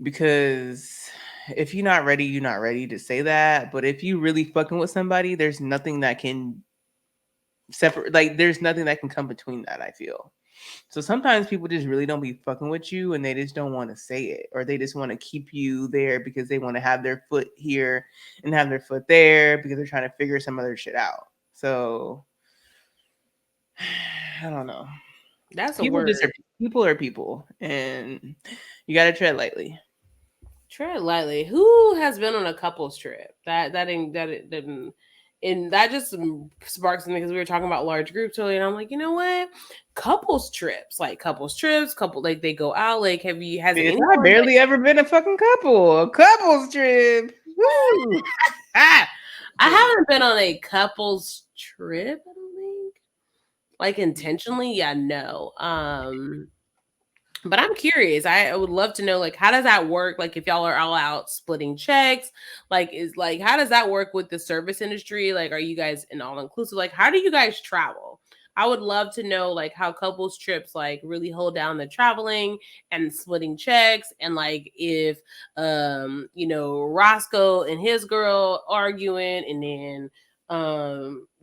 because if you're not ready, you're not ready to say that, but if you really fucking with somebody, there's nothing that can separate like there's nothing that can come between that, I feel. So sometimes people just really don't be fucking with you and they just don't want to say it or they just want to keep you there because they want to have their foot here and have their foot there because they're trying to figure some other shit out. So I don't know. That's a People just are word. people are people and you got to tread lightly. Tread lightly. Who has been on a couples trip? That ain't that it didn't. And that just sparks something because we were talking about large groups earlier, and I'm like, you know what? Couples trips, couple like they go out. Like, has Bitch, I anyone like barely ever been a fucking couple. A couples trip. Woo. I haven't been on a couples trip, I don't think. Like intentionally, yeah, no. But I'm curious. I would love to know, like, how does that work? Like, if y'all are all out splitting checks, like, how does that work with the service industry? Like, are you guys in all inclusive? Like, how do you guys travel? I would love to know, like, how couples trips like really hold down the traveling and splitting checks, and like if Roscoe and his girl arguing, and then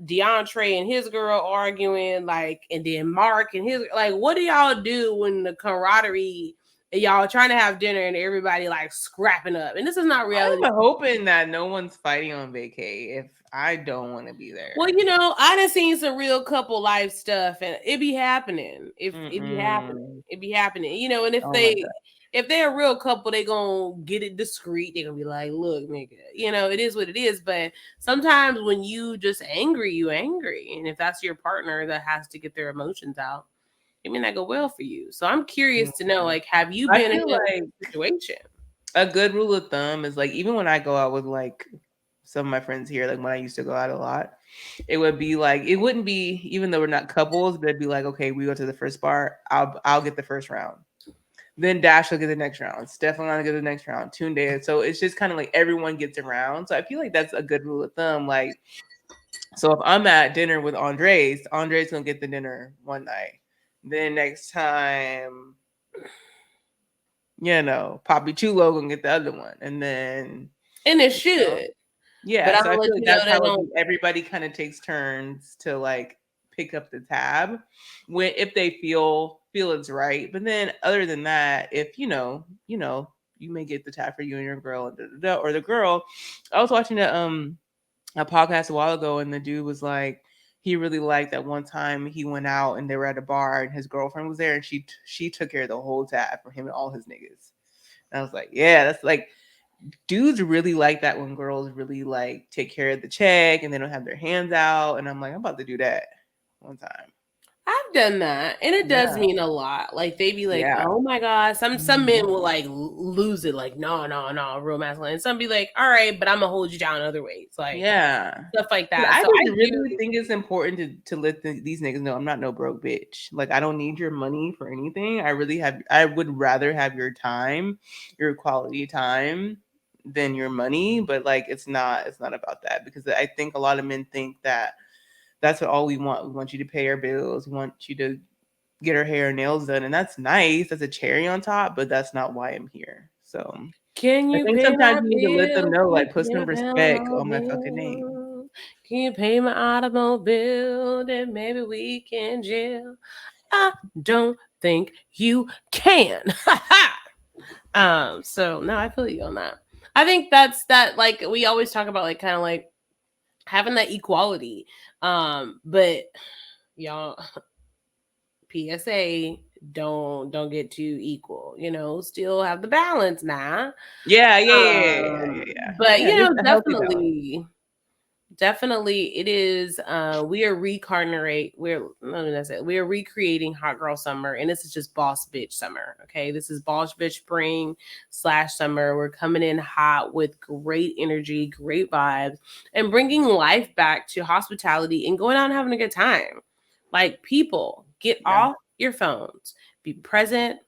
DeAndre and his girl arguing, like, and then Mark and his, like, what do y'all do when the camaraderie and y'all trying to have dinner and everybody like scrapping up? And this is not reality. I'm hoping that no one's fighting on vacay if I don't want to be Well, there. I done seen some real couple life stuff, and it be happening. If it be happening, Mm-mm. it be happening. And Oh my god. if they're a real couple, they gonna get it discreet. They gonna be like, "Look, nigga, it is what it is." But sometimes when you just angry, you angry, and if that's your partner that has to get their emotions out, it may not go well for you. So I'm curious to know, Mm. like, have you I been in feel a like situation? a good rule of thumb is like even when I go out with like some of my friends here, like when I used to go out a lot, it would be like it wouldn't be even though we're not couples, but it'd be like okay, we go to the first bar, I'll get the first round. Then Dash will get the next round. Stefan will get the next round. Tunde. So it's just kind of like everyone gets around. So I feel like that's a good rule of thumb. Like, so if I'm at dinner with Andres, Andres gonna get the dinner one night. Then next time, Poppy Chulo gonna get the other one. And then And it you know, should, but yeah, I'm so gonna I let feel like you know that's that how it don't. be. Everybody kind of takes turns to like pick up the tab when if they feel it's right. But then other than that, if you may get the tab for you and your girl and or the girl. I was watching a podcast a while ago and the dude was like he really liked that one time he went out and they were at a bar and his girlfriend was there and she took care of the whole tab for him and all his niggas. And I was like, yeah, that's like dudes really like that when girls really like take care of the check and they don't have their hands out. And I'm like, I'm about to do that one time. I've done that, and it does Yeah. mean a lot. Like they be like, Yeah. "Oh my god," some Mhm. men will like lose it, like, "No, no, no," real masculine. And some be like, "All right, but I'm gonna hold you down other ways," like Yeah. stuff like But that. I So just I really do. think it's important to let these niggas know I'm not no broke bitch. Like I don't need your money for anything. I would rather have your time, your quality time than your money. But like it's not about that because I think a lot of men think that that's what all we want. We want you to pay our bills. We want you to get her hair and nails done, and that's nice. That's a cherry on top, but that's not why I'm here. So Can I you think pay sometimes my you need to let them bill? know, Can you like, put pay some my respect on my fucking name. automobile? Can you pay my automobile? Then maybe we can jail. I don't think you can. So no, I feel you on that. I think that's that, like we always talk about, like, kind of like having that equality. But y'all, PSA, don't get too equal, still have the balance now. Yeah, yeah, yeah, yeah, yeah, yeah, yeah. But Yeah, just a healthy balance. definitely it is. We are we are recreating hot girl summer, and this is just boss bitch summer. Okay, this is boss bitch spring / summer. We're coming in hot with great energy, great vibes, and bringing life back to hospitality and going out and having a good time. Like, people, get Yeah. off your phones, be present.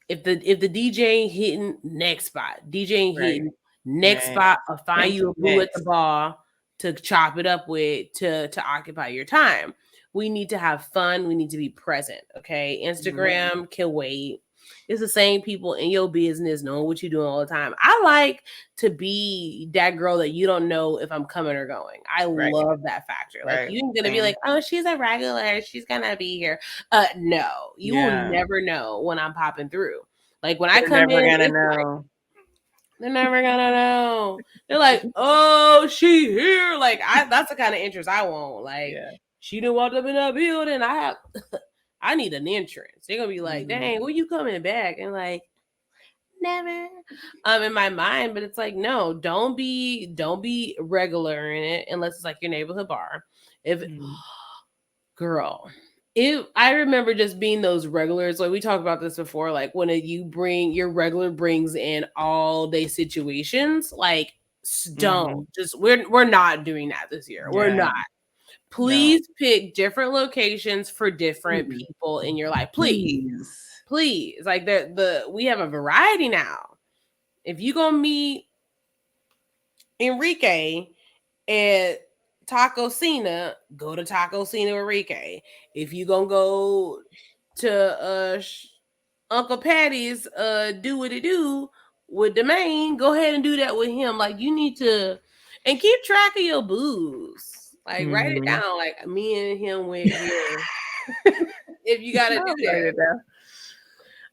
If the DJ ain't hitting, next spot. DJ ain't Right. hitting, next Next. spot, or find Next. you a boo at the Next. bar to chop it up with, to occupy your time. We need to have fun. We need to be present. Okay. Instagram can wait. It's the same people in your business knowing what you're doing all the time. I like to be that girl that you don't know if I'm coming or going. I Right. love that factor. Like, Right. you ain't gonna be Same. like, oh, she's a regular, she's gonna be here. No, you will Yeah. never know when I'm popping through. Like, when I They're come never in, gonna it's like, know. they're never gonna know. They're like, oh, she here. Like, that's the kind of interest I want. Like, Yeah. she didn't walk up in that building. I need an entrance. They're gonna be like, Mhm. dang, when you coming back? And like, never. In my mind, but it's like, no, don't be regular in it unless it's like your neighborhood bar. If Mhm. Girl, if I remember just being those regulars, like we talked about this before, like when you bring your regular brings in all day situations, like, don't Mhm. just we're not doing that this year. We're Yeah. not. No. Please pick different locations for different Please. people in your life. Please, Please. please. Like, we have a variety now. If you gonna meet Enrique at Taco Cena, go to Taco Cena Enrique. If you gonna go to Uncle Patty's do what it do with Domain, go ahead and do that with him. Like, you need to, and keep track of your booze. Like, write it Mhm. down. Like, me and him went here. If you gotta do I'll write that. it down.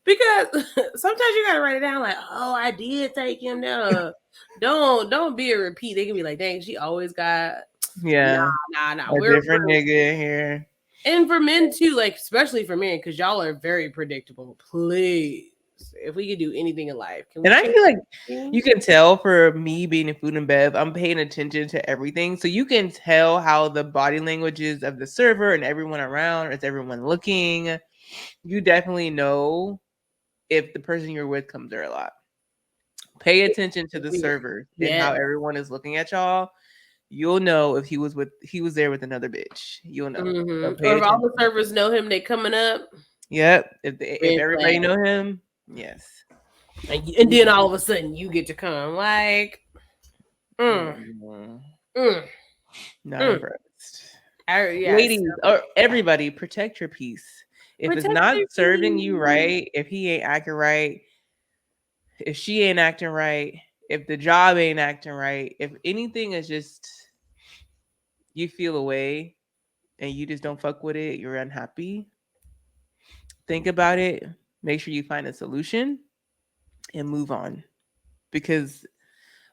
Because sometimes you gotta write it down, like, oh, I did take him there. Don't be a repeat. They can be like, dang, she always got, Yeah. nah. A different nigga here. And for men too, like, especially for men, because y'all are very predictable. Please, if we could do anything in life, can we And I change feel like you things? can tell for me being in food and bev, I'm paying attention to everything. So you can tell how the body languages of the server and everyone around, is everyone looking. You definitely know if the person you're with comes there a lot. Pay attention to the server and how Yes. everyone is looking at y'all. You'll know if he was there with another bitch. You'll know. So pay Or if all attention. the servers know him, they coming up. Yep. If Red everybody flag. know him, yes. And then all of a sudden you get to come. Like, Mm, mm, not mm. impressed. Yes. Ladies or everybody, protect your peace. If it's Protect not your serving you peace. right, if he ain't acting right, if she ain't acting right, if the job ain't acting right, if anything is just you feel away and you just don't fuck with it, you're unhappy, think about it, make sure you find a solution and move on. Because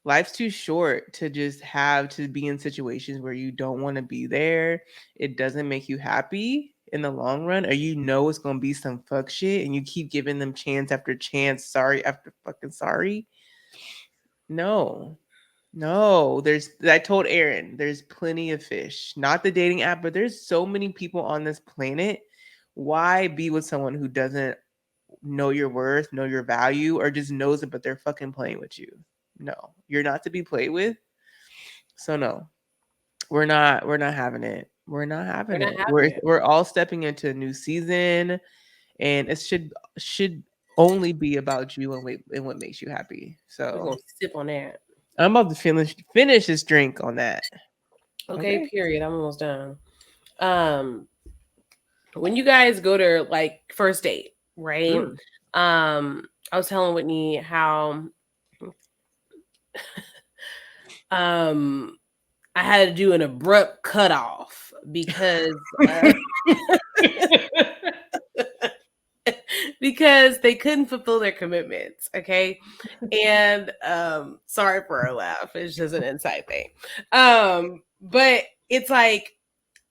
life's too short to just have to be in situations where you don't want to be there. It doesn't make you happy in the long run, or you know it's gonna be some fuck shit and you keep giving them chance after chance, sorry after fucking sorry. No. No, I told Erin, there's plenty of fish. Not the dating app, but there's so many people on this planet. Why be with someone who doesn't know your worth, know your value, or just knows it, but they're fucking playing with you? No, you're not to be played with. So no, we're not having it. We're not We're having not it. having it. We're all stepping into a new season, and it should only be about you and what makes you happy. We're So gonna sip on that. I'm about to finish this drink on that. Okay, Okay. period. I'm almost done. Um, when you guys go to, like, first date, right? Mm. I was telling Whitney how um I had to do an abrupt cutoff because because they couldn't fulfill their commitments. Okay. And sorry for our laugh. It's just an inside thing. But it's like,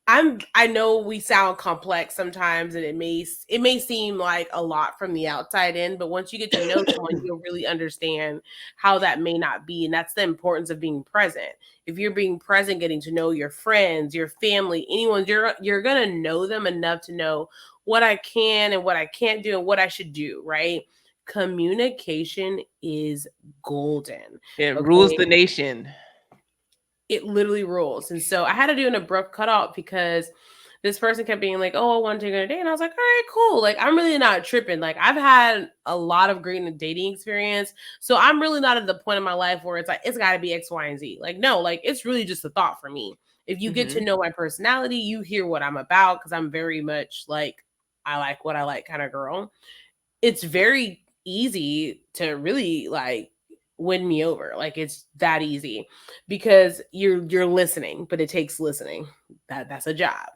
I know we sound complex sometimes, and it may seem like a lot from the outside in, but once you get to know someone, you'll really understand how that may not be, and that's the importance of being present. If you're being present, getting to know your friends, your family, anyone, you're gonna know them enough to know what I can and what I can't do and what I should do, right? Communication is golden. It rules Okay, the nation. it literally rules. And so I had to do an abrupt cutoff because this person kept being like, "Oh, I want to take on a date," and I was like, "All right, cool. Like, I'm really not tripping. Like, I've had a lot of great dating experience, so I'm really not at the point in my life where it's like it's got to be X, Y, and Z. Like, no, like it's really just a thought for me. If you get to Mhm. know my personality, you hear what I'm about because I'm very much like I like what I like kind of girl. It's very easy to really like win me over. Like it's that easy because you're listening, but it takes listening. That's a job.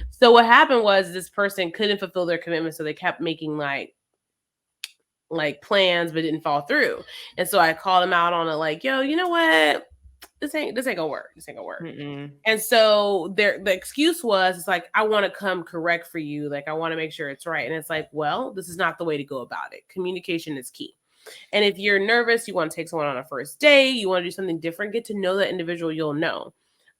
So what happened was this person couldn't fulfill their commitment, so they kept making like plans but didn't fall through. And so I called him out on it like, "Yo, you know what? This ain't gonna work. This ain't gonna work." Mm-mm. And so the excuse was, it's like, "I want to come correct for you. Like I want to make sure it's right." And it's like, well, this is not the way to go about it. Communication is key. And if you're nervous, you want to take someone on a first date, you want to do something different, get to know that individual, you'll know.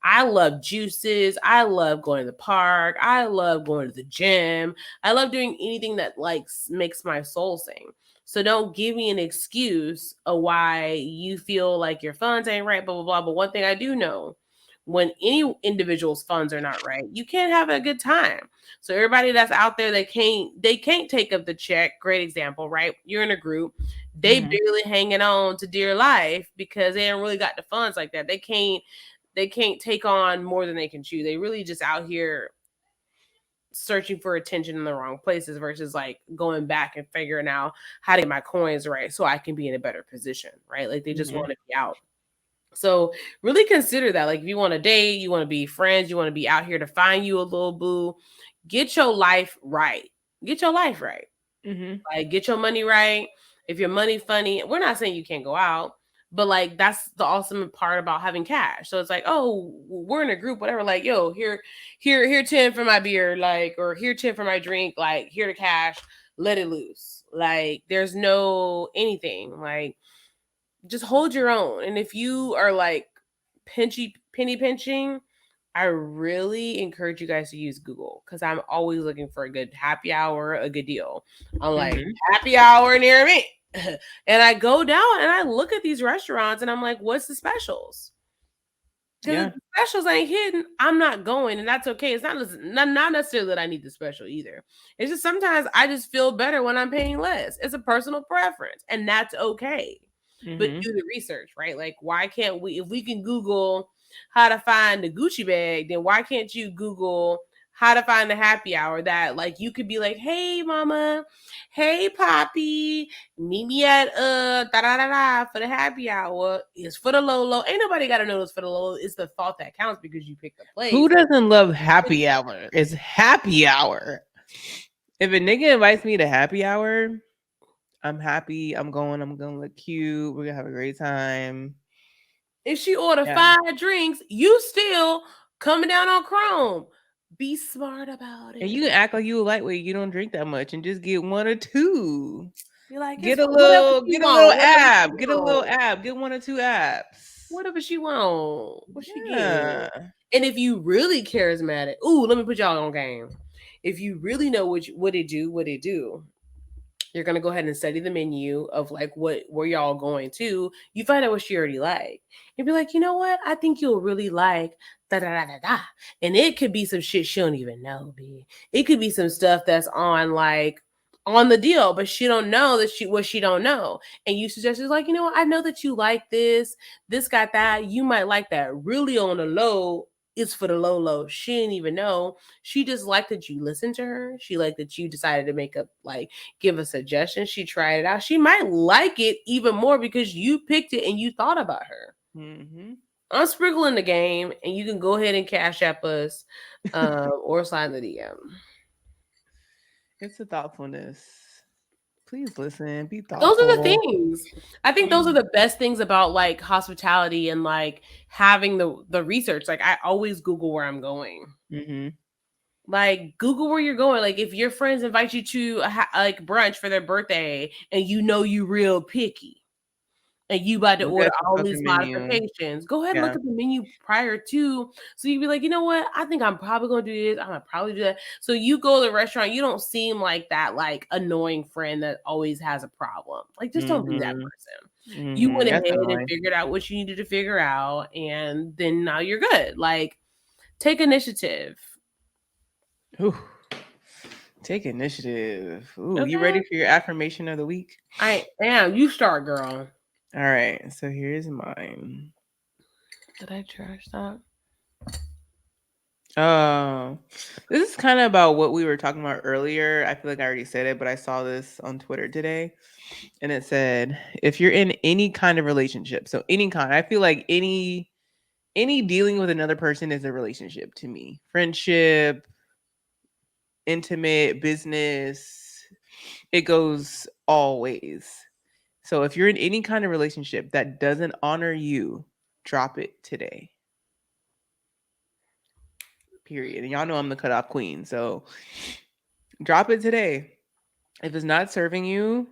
I love juices. I love going to the park. I love going to the gym. I love doing anything that like makes my soul sing. So don't give me an excuse of why you feel like your funds ain't right, blah blah blah. But one thing I do know, when any individual's funds are not right, you can't have a good time. So everybody that's out there, they can't take up the check. Great example, right? You're in a group, they Mhm. barely hanging on to dear life because they don't really got the funds like that. They can't take on more than they can chew. They really just out here searching for attention in the wrong places versus like going back and figuring out how to get my coins right so I can be in a better position, right? Like they just Mhm. want to be out. So really consider that. Like if you want to date, you want to be friends, you want to be out here to find you a little boo, get your life right. Get your life right. Mhm. Like get your money right. If your money funny, we're not saying you can't go out, but like that's the awesome part about having cash. So it's like, oh, we're in a group, whatever. Like, yo, here 10 for my beer, like, or here 10 for my drink, like, here the cash, let it loose. Like, there's no anything. Like, just hold your own. And if you are like penny pinching, I really encourage you guys to use Google because I'm always looking for a good happy hour, a good deal. I'm like, Mhm. happy hour near me. And I go down and I look at these restaurants and I'm like, what's the specials? Because if Yeah. the specials ain't hidden, I'm not going, and that's okay. It's not necessarily that I need the special either. It's just sometimes I just feel better when I'm paying less. It's a personal preference, and that's okay. But Mhm. do the research, right? Like, why can't we? If we can Google how to find the Gucci bag, then why can't you Google how to find the happy hour? That like you could be like, hey, mama, hey, poppy, meet me at da da da da for the happy hour. It's for the low low. Ain't nobody gotta know it's for the low. It's the thought that counts because you picked the Who place. doesn't love happy hour? It's happy hour. If a nigga invites me to happy hour, I'm happy. I'm going. I'm gonna look cute. We're gonna have a great time. If she order Yeah. 5 drinks, you still coming down on Chrome. Be smart about And it. you can act like you a lightweight. You don't drink that much, and just get one or two. Be like, it's Get a whatever little. she Get a little want. Whatever she ab. Get a little want. ab. Get one or two abs. Whatever she want. What she getting? Yeah. And if you really charismatic, ooh, let me put y'all on game. If you really know what it do, you're gonna go ahead and study the menu of like what where y'all going to. You find out what she already like. And be like, you know what? I think you'll really like da da da da da. And it could be some shit she don't even know, B. It could be some stuff that's on like on the deal, but she don't know that she don't know. And you suggest it's like, you know what? I know that you like this got that. You might like that. Really on the low, it's for the low low. She didn't even know. She just liked that you listened to her. She liked that you decided to make up like give a suggestion. She tried it out. She might like it even more because you picked it and you thought about her. Mm-hmm. I'm sprinkling the game, and you can go ahead and cash app us or sign the DM. It's a thoughtfulness. Please listen. Be Those are the thoughtful. things. I think those are the best things about like hospitality and like having the research. Like I always Google where I'm going. Mm-hmm. Like Google where you're going. Like if your friends invite you to like brunch for their birthday and you know you real picky and you about to Look order at the all these fucking menu. modifications, go ahead and look Yeah. at the menu prior to. So you'd be like, you know what? I think I'm probably gonna do this. I'm gonna probably do that. So you go to the restaurant, you don't seem like that like annoying friend that always has a problem. Like just don't be that Mm-hmm. person. You Mm-hmm. went That's ahead and annoying. figured out what you needed to figure out, and then now you're good. Like take initiative. Ooh. Take initiative. Ooh, you ready Okay. for your affirmation of the week? I am. You start, girl. All right. So here's mine. Did I trash that? Um, this is kind of about what we were talking about earlier. I feel like I already said it, but I saw this on Twitter today, and it said, if you're in any kind of relationship, so any kind, I feel like any dealing with another person is a relationship to me. Friendship, intimate, business, it goes all ways. So if you're in any kind of relationship that doesn't honor you, drop it today. Period. And y'all know I'm the cutoff queen. So drop it today. If it's not serving you,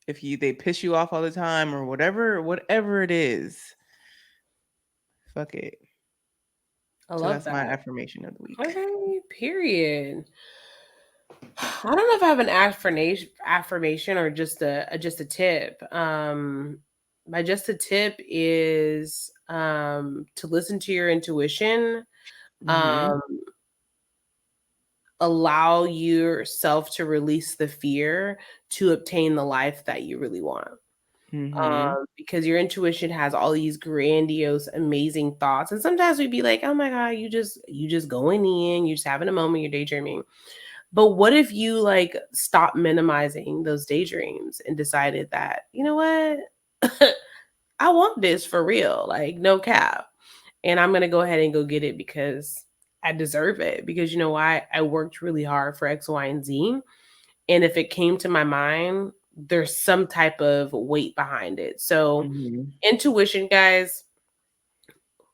if they piss you off all the time or whatever it is, fuck it. I So love that's my that. affirmation of the week. Okay, period. I don't know if I have an affirmation or just a tip. My just a tip is to listen to your intuition. Mhm. Um, allow yourself to release the fear to obtain the life that you really want. Mhm. Because your intuition has all these grandiose, amazing thoughts, and sometimes we'd be like, "Oh my god, you just going in, you're just having a moment, you're daydreaming." But what if you like stop minimizing those daydreams and decided that, you know what? I want this for real, like no cap. And I'm gonna go ahead and go get it because I deserve it. Because you know why? I worked really hard for X, Y, and Z. And if it came to my mind, there's some type of weight behind it. So Mhm. intuition, guys,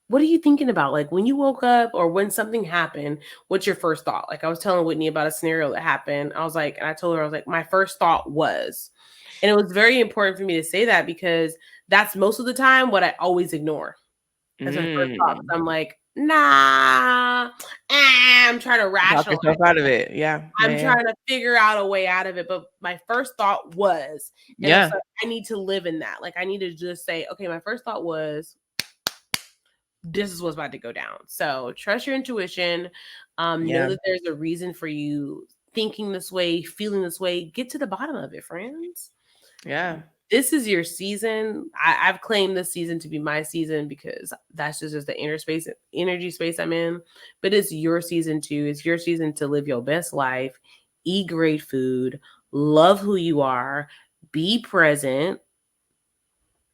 what are you thinking about? Like when you woke up or when something happened, what's your first thought? Like I was telling Whitney about a scenario that happened. I was like, and I told her, I was like, my first thought was, and it was very important for me to say that because that's most of the time what I always ignore as my first thought. 'Cause Mm. I'm like, nah, I'm trying to Talk rationalize. yourself out of it. Yeah. Yeah. I'm Yeah. trying to figure out a way out of it. But my first thought was, and I was Yeah. like, I need to live in that. Like I need to just say, okay, my first thought was this is what's about to go down. So trust your intuition. Know Yeah. that there's a reason for you thinking this way, feeling this way. Get to the bottom of it, friends. Yeah. This is your season. I've claimed this season to be my season because that's just the inner space, energy space I'm in. But it's your season too. It's your season to live your best life, eat great food, love who you are, be present,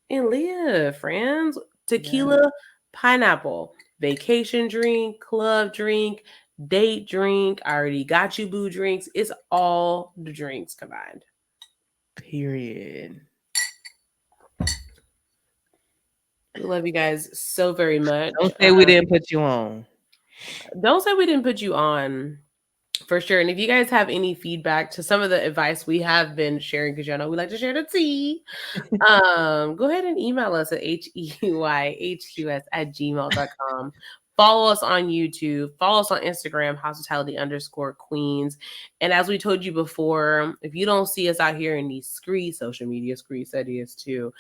and live, friends. Yeah. Tequila, pineapple, vacation drink, club drink, date drink. I already got you boo drinks. It's all the drinks combined. Period. We love you guys so very Don't much. say we didn't put you on. Don't say we didn't put you on. For sure. And if you guys have any feedback to some of the advice we have been sharing, because y'all know we like to share the tea, go ahead and email us at heyhqs@gmail.com. Follow us on YouTube. Follow us on Instagram, hospitality_queens. And as we told you before, if you don't see us out here in these streets, social media streets, that is too,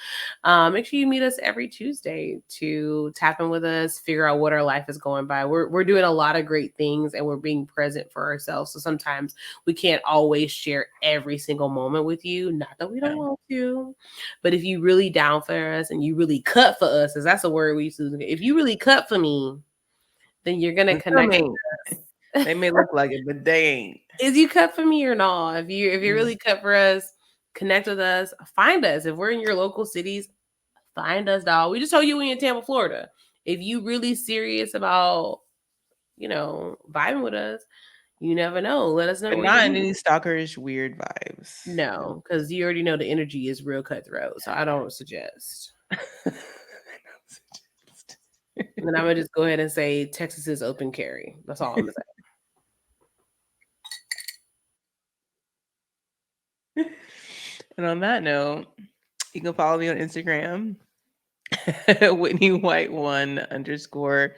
make sure you meet us every Tuesday to tap in with us, figure out what our life is going by. We're doing a lot of great things and we're being present for ourselves. So sometimes we can't always share every single moment with you. Not that we Yeah. don't want to, but if you really down for us and you really cut for us, because that's a word we used to use. If you really cut for me, then you're gonna But some connect ain't. with us. They may look like it, but they ain't. Is you cut for me or not? If you Mm. really cut for us, connect with us, find us. If we're in your local cities, find us, dog. We just told you we in Tampa, Florida. If you really serious about, vibing with us, You never know. Let us know But where you not in meet. any stalkerish weird vibes. No, because you already know the energy is real cutthroat. So I don't suggest. And then I'm gonna just go ahead and say Texas is open carry. That's all I'm gonna say. And on that note, you can follow me on Instagram, Whitney White 1_.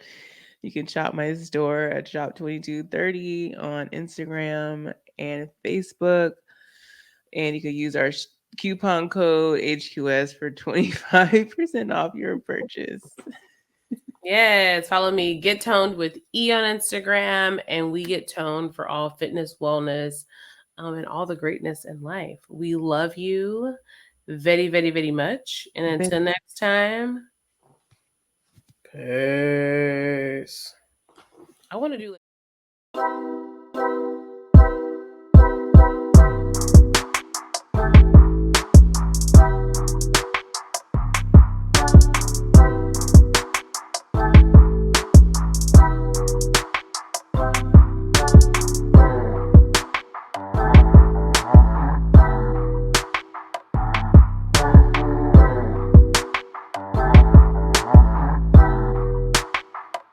You can shop my store at shop2230 on Instagram and Facebook. And you can use our coupon code HQS for 25% off your purchase. Yes, follow me. Get Toned with E on Instagram, and we get toned for all fitness, wellness, and all the greatness in life. We love you very, very, very much. And until next time, peace. I want to do